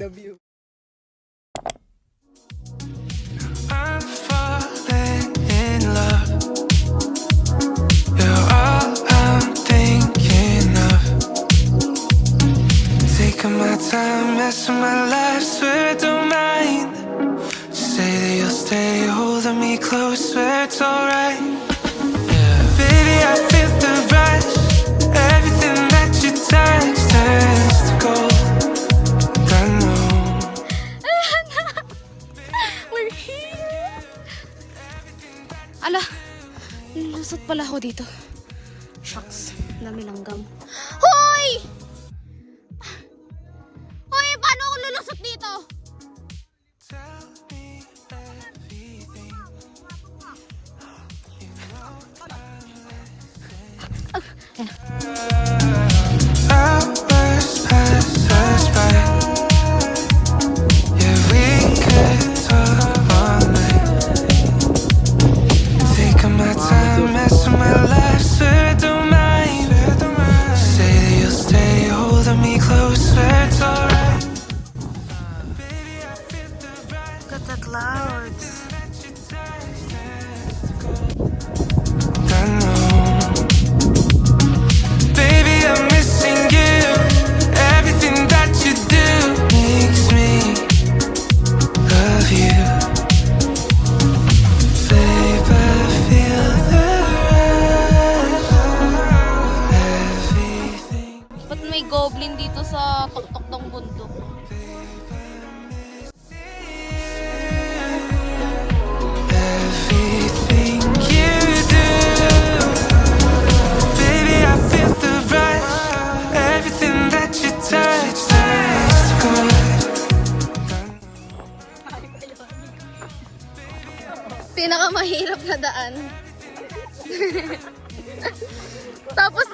the view. I'm falling in love. You're all I'm thinking of. Taking my time, messing my life, swear I don't mind. Say that you'll stay, holding me close, swear it's alright. Yeah, baby, I feel the rush. Everything that you touch turns to gold. I know. We're here! Ala, lulusot pala ako dito. Shucks, dami langgam. Hoy! Hoy, paano ako lulusot dito? Hours pass us by. Yeah, we could talk all night. Taking my time, messing my life, swear I don't mind. Say that you'll stay, holding me close, swear it's alright. Look at the clouds. I know. Baby, I'm missing you. Everything that you do makes me love you. Babe, I feel the rush. Everything. Ba't may goblin dito sa tuktok ng bundok? Everything you do. Baby, I feel the rush. Everything that you touch turns to gold. Pinakamahirap na daan. Tapos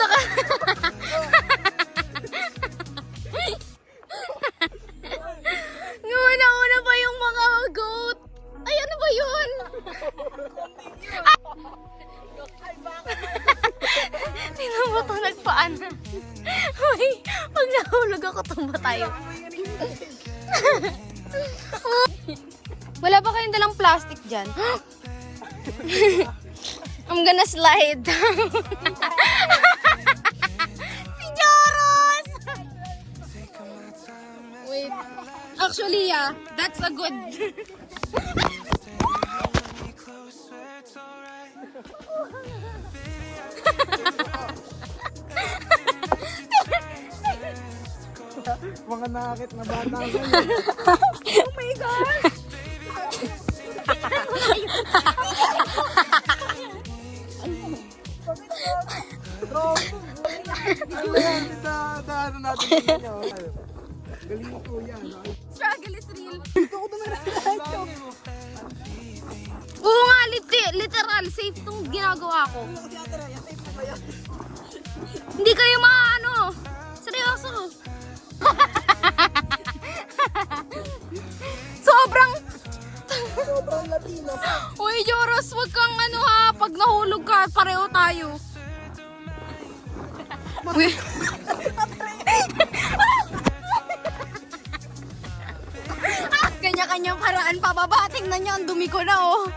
Nguna-una pa yung mga goat. Ay, ano ba yun? Tingnan mo ito, nagpaan. Uy, pag nahulog ako, tumba tayo. Wala pa kayong dalang plastic dyan? I'm gonna slide down. Si Joros! Wait. Actually, yeah, that's a good... Mga nakakit na bata ko. Oh my God! Ano yan? Daanan natin ninyo. Galing ko yan. Struggle is real. Dito ko na nalalayo. Oo nga, literal. Safe tong ginagawa ko. Hindi kayo maano. Seryoso. Sobrang Latino. Uy, Joros, wag kang ano ha. Pag nahulog ka, pareho tayo. Uy. Kanya-kanyang paraan pababa. Tingnan nyo, ang dumi ko na oh.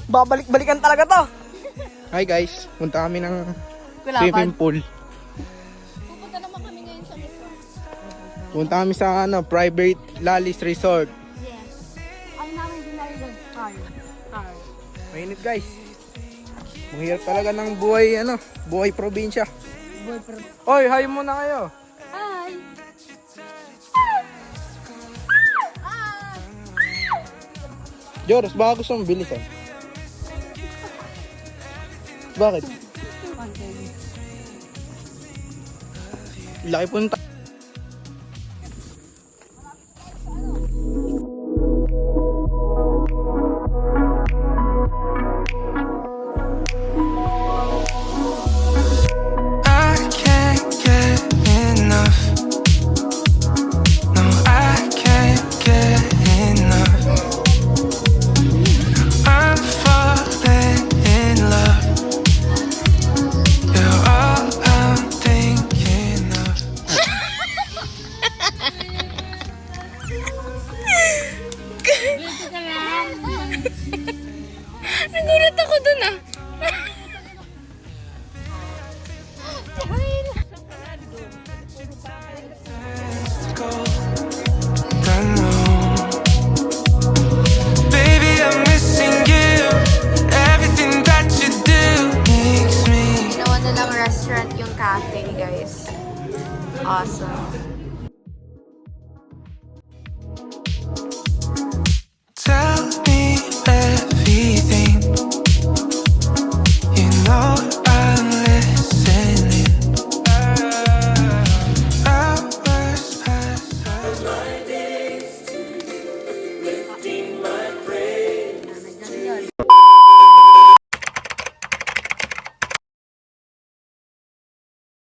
Babalik-balikan talaga to. Hi guys, punta kami ng swimming pool. Pupunta naman kami ngayon sa resort. Punta kami sa private Lalis Resort. Yes. Ay namin dinarinig. Car. Mainit guys. Mahirap talaga ng buhay buhay probinsya. Oy, hi muna kayo. Hi. Joros, baka gusto mong bilisan. Bakit? Laki punta. get Awesome.